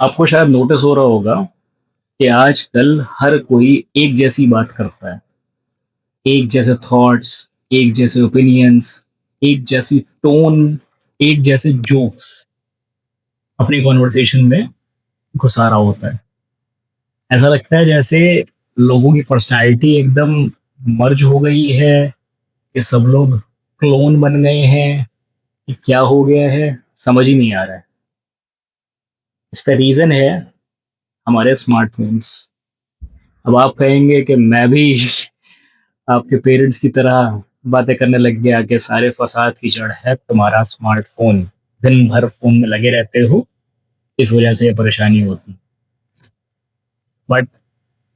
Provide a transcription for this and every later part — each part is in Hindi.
आपको शायद नोटिस हो रहा होगा कि आजकल हर कोई एक जैसी बात करता है। एक जैसे थॉट्स, एक जैसे ओपिनियंस, एक जैसी टोन, एक जैसे जोक्स अपनी कॉन्वर्सेशन में घुसा रहा होता है। ऐसा लगता है जैसे लोगों की पर्सनालिटी एकदम मर्ज हो गई है, कि सब लोग क्लोन बन गए हैं, कि क्या हो गया है, समझ ही नहीं आ रहा है। इसका रीजन है हमारे स्मार्टफोन्स। अब आप कहेंगे कि मैं भी आपके पेरेंट्स की तरह बातें करने लग गया कि सारे फसाद की जड़ है तुम्हारा स्मार्टफोन, दिन भर फोन में लगे रहते हो, इस वजह से ये परेशानी होती। बट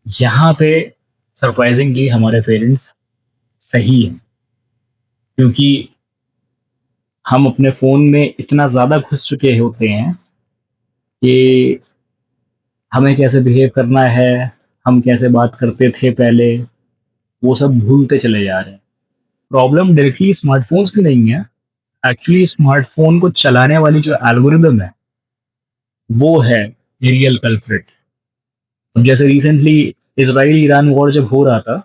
यहाँ पे सरप्राइजिंगली हमारे पेरेंट्स सही है, क्योंकि हम अपने फोन में इतना ज्यादा घुस चुके होते हैं कि हमें कैसे बिहेव करना है, हम कैसे बात करते थे पहले, वो सब भूलते चले जा रहे हैं। प्रॉब्लम डायरेक्टली स्मार्टफोन्स की नहीं है। एक्चुअली स्मार्टफोन को चलाने वाली जो एल्गोरिदम है, वो है रियल कल्प्रिट। अब जैसे रिसेंटली इसराइल ईरान वॉर जब हो रहा था,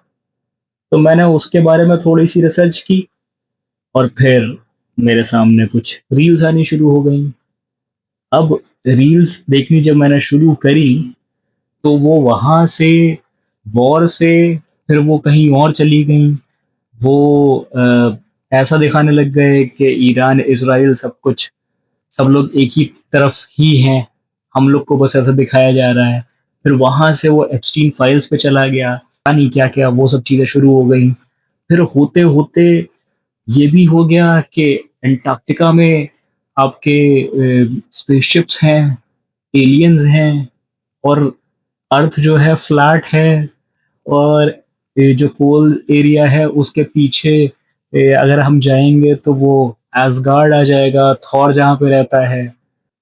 तो मैंने उसके बारे में थोड़ी सी रिसर्च की, और फिर मेरे सामने कुछ रील्स आनी शुरू हो गई। अब रील्स देखनी जब मैंने शुरू करी, तो वो वहां से वॉर से फिर वो कहीं और चली गई। वो ऐसा दिखाने लग गए कि ईरान इसराइल सब कुछ, सब लोग एक ही तरफ ही हैं, हम लोग को बस ऐसा दिखाया जा रहा है। फिर वहां से वो एप्स्टीन फाइल्स पे चला गया, पता नहीं क्या क्या वो सब चीजें शुरू हो गई। फिर होते होते ये भी हो गया कि अंटार्कटिका में आपके स्पेसशिप्स हैं, एलियंस हैं, और अर्थ जो है फ्लैट है, और ये जो पोल एरिया है उसके पीछे अगर हम जाएंगे तो वो एसगार्ड आ जाएगा, थॉर जहाँ पे रहता है।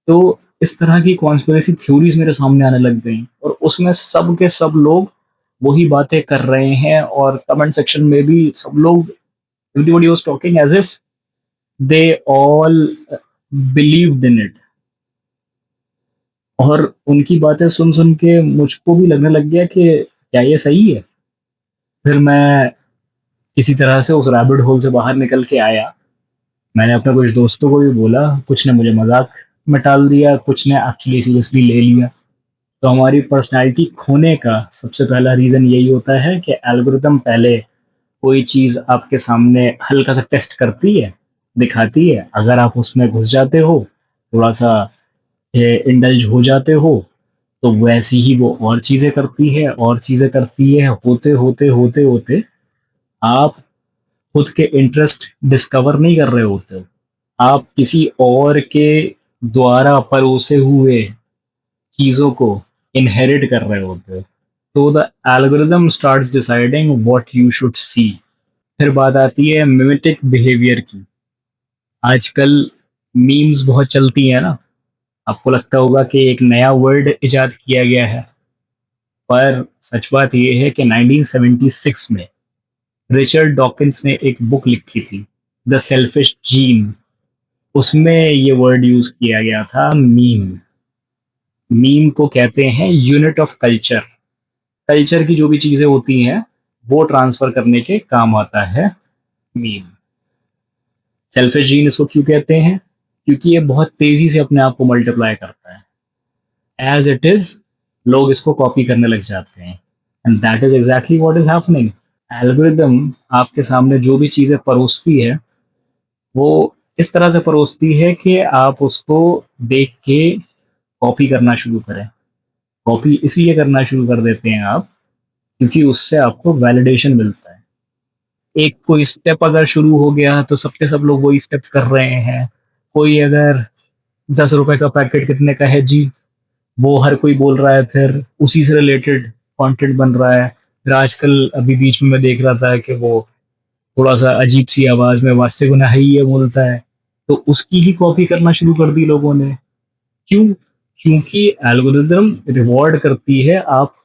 तो इस तरह की कॉन्स्पिरेसी थ्योरीज मेरे सामने आने लग गई, और उसमें सब के सब लोग वही बातें कर रहे हैं, और कमेंट सेक्शन में भी सब लोग, everybody was talking as if they all believed in it. और उनकी बातें सुन सुन के मुझको भी लगने लग गया कि क्या ये सही है। फिर मैं किसी तरह से उस रैबिट होल से बाहर निकल के आया। मैंने अपने कुछ दोस्तों को भी बोला, कुछ ने मुझे मजाक में टाल दिया, कुछ ने एक्चुअली सीरियसली ले लिया। तो हमारी पर्सनालिटी खोने का सबसे पहला रीजन यही होता है कि एल्गोरिदम पहले कोई चीज आपके सामने हल्का सा टेस्ट करती है, दिखाती है। अगर आप उसमें घुस जाते हो, थोड़ा सा इंडल्ज हो जाते हो, तो वैसी ही वो और चीजें करती है, और चीजें करती है। होते होते होते होते आप खुद के इंटरेस्ट डिस्कवर नहीं कर रहे होते हो, आप किसी और के द्वारा परोसे हुए चीजों को इनहेरिट कर रहे होते हो। तो the algorithm starts deciding what you should see. फिर बात आती है मिमेटिक बिहेवियर की। आजकल मीम्स बहुत चलती है ना। आपको लगता होगा कि एक नया वर्ड इजाद किया गया है, पर सच बात यह है कि 1976 में रिचर्ड डॉकिंस ने एक बुक लिखी थी, द सेल्फिश जीन। उसमें ये वर्ड यूज किया गया था, मीम। मीम को कहते हैं यूनिट ऑफ कल्चर। कल्चर की जो भी चीजें होती हैं, वो ट्रांसफर करने के काम आता है मीम। सेल्फिश जीन इसको क्यों कहते हैं? क्योंकि ये बहुत तेजी से अपने आप को मल्टीप्लाई करता है। एज इट इज, लोग इसको कॉपी करने लग जाते हैं, and that is exactly what is happening. Algorithm आपके सामने जो भी चीजें परोसती है, वो इस तरह से परोसती है कि आप उसको देख के कॉपी करना शुरू करें। कॉपी इसलिए करना शुरू कर देते हैं आप, क्योंकि उससे आपको वैलिडेशन मिलता है। एक कोई स्टेप अगर शुरू हो गया तो सबके सब लोग वही स्टेप कर रहे हैं। कोई अगर 10 रुपए का पैकेट कितने का है जी, वो हर कोई बोल रहा है, फिर उसी से रिलेटेड कंटेंट बन रहा है। फिर आजकल अभी बीच में मैं देख रहा था कि वो थोड़ा सा अजीब सी आवाज में वास्ते गुना है ये बोलता है, तो उसकी ही कॉपी करना शुरू कर दी लोगों ने। क्यों? क्योंकि एल्गोरिदम रिवॉर्ड करती है आप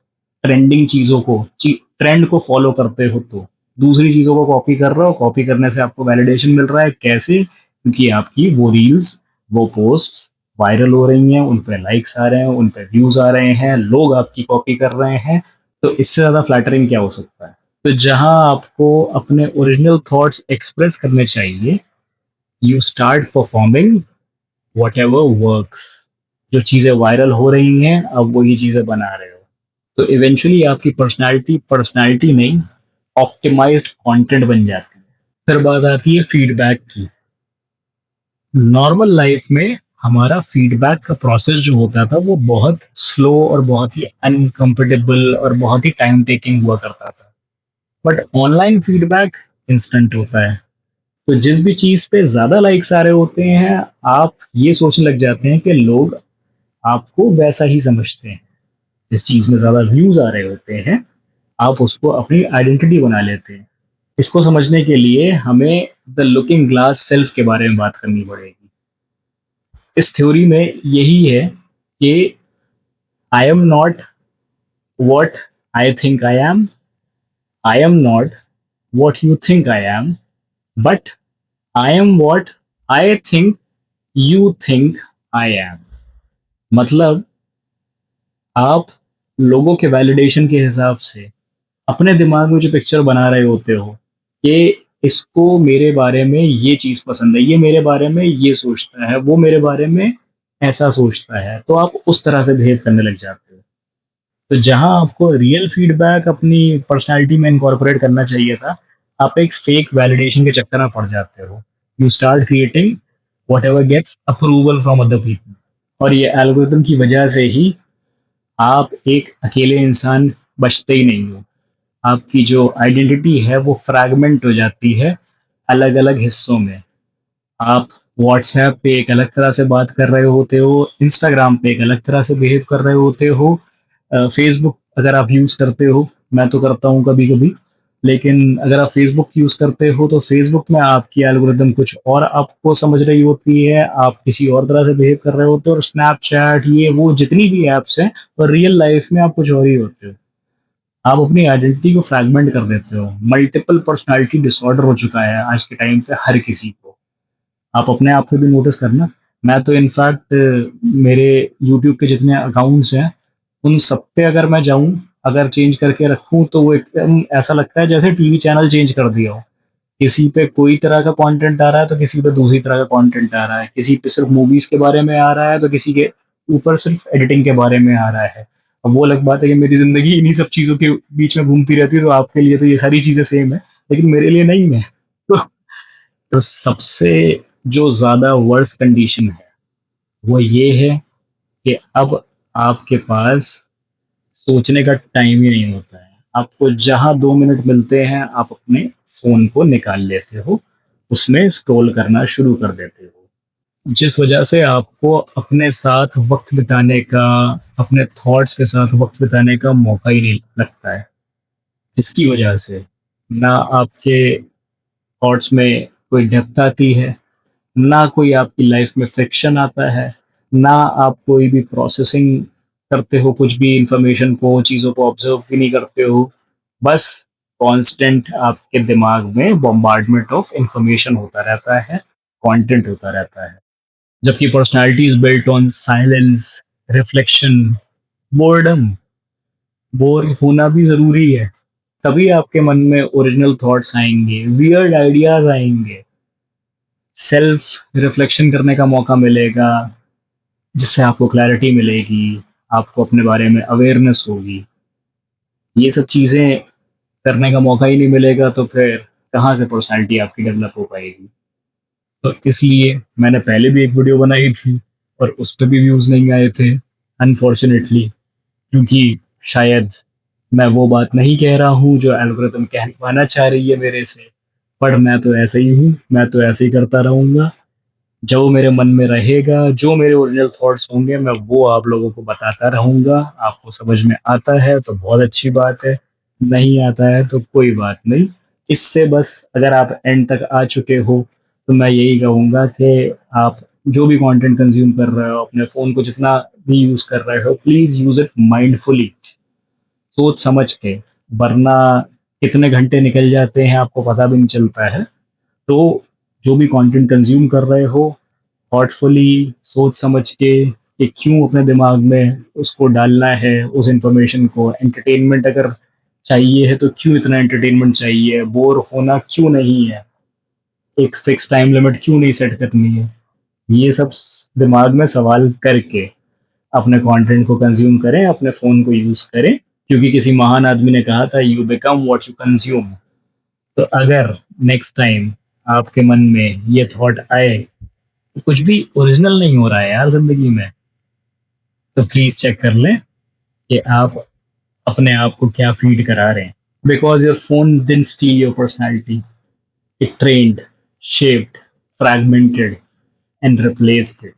ट्रेंडिंग चीजों को, ट्रेंड को फॉलो करते हो, तो दूसरी चीजों को कॉपी कर रहे हो। कॉपी करने से आपको वैलिडेशन मिल रहा है। कैसे? क्योंकि आपकी वो रील्स, वो पोस्ट्स, वायरल हो रही हैं, उन पे लाइक्स आ रहे हैं, उन पे व्यूज आ रहे हैं, लोग आपकी कॉपी कर रहे हैं, तो इससे ज्यादा फ्लैटरिंग क्या हो सकता है? तो जहां आपको अपने ओरिजिनल थॉट्स एक्सप्रेस करने चाहिए, you start performing what ever works. जो चीजें वायरल हो रही हैं, अब वही चीजें बना रहे हो, तो इवेंचुअली आपकी पर्सनालिटी पर्सनालिटी नहीं, ऑप्टिमाइज्ड कंटेंट बन जाती है। फिर बात आती है फीडबैक की। नॉर्मल लाइफ में हमारा फीडबैक का प्रोसेस जो होता था वो बहुत स्लो और बहुत ही अनकंफर्टेबल और बहुत ही टाइम टेकिंग हुआ करता था। बट ऑनलाइन फीडबैक इंस्टेंट होता है। तो जिस भी चीज पे ज्यादा लाइक्स आ रहे होते हैं, आप ये सोचने लग जाते हैं कि लोग आपको वैसा ही समझते हैं। जिस चीज में ज्यादा व्यूज आ रहे होते हैं, आप उसको अपनी आइडेंटिटी बना लेते हैं। इसको समझने के लिए हमें द लुकिंग ग्लास सेल्फ के बारे में बात करनी पड़ेगी। इस थ्योरी में यही है कि I am not what I think I am, I am not what you think I am, but I am what I think you think I am. मतलब आप लोगों के वैलिडेशन के हिसाब से अपने दिमाग में जो पिक्चर बना रहे होते हो कि इसको मेरे बारे में ये चीज पसंद है, ये मेरे बारे में ये सोचता है, वो मेरे बारे में ऐसा सोचता है, तो आप उस तरह से बिहेव करने लग जाते हो। तो जहां आपको रियल फीडबैक अपनी पर्सनालिटी में इनकॉर्पोरेट करना चाहिए था, आप एक फेक वैलिडेशन के चक्कर में पड़ जाते हो। You start creating whatever gets approval from other people. और ये एल्गोरिथम की वजह से ही आप एक अकेले इंसान बचते ही नहीं हो। आपकी जो आइडेंटिटी है वो फ्रैगमेंट हो जाती है अलग अलग हिस्सों में। आप व्हाट्सएप पे एक अलग तरह से बात कर रहे होते हो, इंस्टाग्राम पे एक अलग तरह से बिहेव कर रहे होते हो, फेसबुक अगर आप यूज करते हो, मैं तो करता हूँ कभी कभी, लेकिन अगर आप फेसबुक यूज करते हो तो फेसबुक में आपकी एल्गोरिदम कुछ और आपको समझ रही होती है, आप किसी और तरह से बिहेव कर रहे होते हो, और स्नैपचैट ये वो जितनी भी एप्स हैं, और रियल लाइफ में आप कुछ और ही होते हो। आप अपनी आइडेंटिटी को फ्रैगमेंट कर देते हो। मल्टीपल पर्सनालिटी डिसऑर्डर हो चुका है आज के टाइम पे हर किसी को। आप अपने आप को भी नोटिस करना। मैं तो इनफैक्ट मेरे यूट्यूब के जितने अकाउंट्स हैं, उन सब पे अगर मैं जाऊं, अगर चेंज करके रखूं, तो वो एकदम ऐसा लगता है जैसे टीवी चैनल चेंज कर दिया हो। किसी पे कोई तरह का कंटेंट आ रहा है तो किसी पे दूसरी तरह का कंटेंट आ रहा है, किसी पे सिर्फ मूवीज के बारे में आ रहा है तो किसी के ऊपर सिर्फ एडिटिंग के बारे में आ रहा है। अब वो अलग बात है कि मेरी जिंदगी इन्हीं सब चीजों के बीच में घूमती रहती है, तो आपके लिए तो ये सारी चीजें सेम है, लेकिन मेरे लिए नहीं है। तो सबसे जो ज्यादा वर्स्ट कंडीशन है वो ये है कि अब आपके पास सोचने का टाइम ही नहीं होता है। आपको जहां 2 मिनट मिलते हैं, आप अपने फोन को निकाल लेते हो, उसमें स्क्रॉल करना शुरू कर देते हो, जिस वजह से आपको अपने साथ वक्त बिताने का, अपने थॉट्स के साथ वक्त बिताने का मौका ही नहीं लगता है। जिसकी वजह से ना आपके थॉट्स में कोई डेप्थ आती है, ना कोई आपकी लाइफ में फ्रिक्शन आता है, ना आप कोई भी प्रोसेसिंग करते हो, कुछ भी इंफॉर्मेशन को, चीज़ों को ऑब्जर्व भी नहीं करते हो। बस कांस्टेंट आपके दिमाग में बॉम्बार्डमेंट ऑफ इंफॉर्मेशन होता रहता है, कंटेंट होता रहता है। जबकि personality is built on silence, reflection, boredom. Bore होना भी जरूरी है, तभी आपके मन में ओरिजिनल थॉट्स आएंगे, वियर्ड आइडियाज आएंगे, सेल्फ रिफ्लेक्शन करने का मौका मिलेगा, जिससे आपको क्लैरिटी मिलेगी, आपको अपने बारे में अवेयरनेस होगी। ये सब चीज़ें करने का मौका ही नहीं मिलेगा, तो फिर कहाँ से पर्सनैलिटी आपकी डेवलप हो पाएगी? तो इसलिए मैंने पहले भी एक वीडियो बनाई थी और उस पर भी व्यूज़ नहीं आए थे, अनफॉर्चुनेटली, क्योंकि शायद मैं वो बात नहीं कह रहा हूँ जो एल्गोरिथम कहवाना चाह रही है मेरे से। पर मैं तो ऐसे ही हूँ, मैं तो ऐसे ही करता रहूँगा। जो मेरे मन में रहेगा, जो मेरे ओरिजिनल थॉट्स होंगे, मैं वो आप लोगों को बताता रहूंगा। आपको समझ में आता है तो बहुत अच्छी बात है, नहीं आता है तो कोई बात नहीं। इससे बस अगर आप एंड तक आ चुके हो, तो मैं यही कहूँगा कि आप जो भी कंटेंट कंज्यूम कर रहे हो, अपने फ़ोन को जितना भी यूज़ कर रहे हो, प्लीज़ यूज़ इट माइंडफुली, सोच समझ के, वरना कितने घंटे निकल जाते हैं आपको पता भी नहीं चलता है। तो जो भी कंटेंट कंज्यूम कर रहे हो, थॉटफुली सोच समझ के कि क्यों अपने दिमाग में उसको डालना है उस इंफॉर्मेशन को। एंटरटेनमेंट अगर चाहिए है तो क्यों इतना एंटरटेनमेंट चाहिए, बोर होना क्यों नहीं है, एक फिक्स टाइम लिमिट क्यों नहीं सेट करनी है। ये सब दिमाग में सवाल करके अपने कंटेंट को कंज्यूम करें, अपने फोन को यूज करें, क्योंकि किसी महान आदमी ने कहा था you become what you consume. तो अगर नेक्स्ट टाइम आपके मन में ये थॉट आए कि कुछ भी ओरिजिनल नहीं हो रहा है यार जिंदगी में, तो प्लीज चेक कर लें कि आप अपने आप को क्या फीड करा रहे हैं। Because your phone didn't steal your personality, it trained, shaped, fragmented, and replaced it.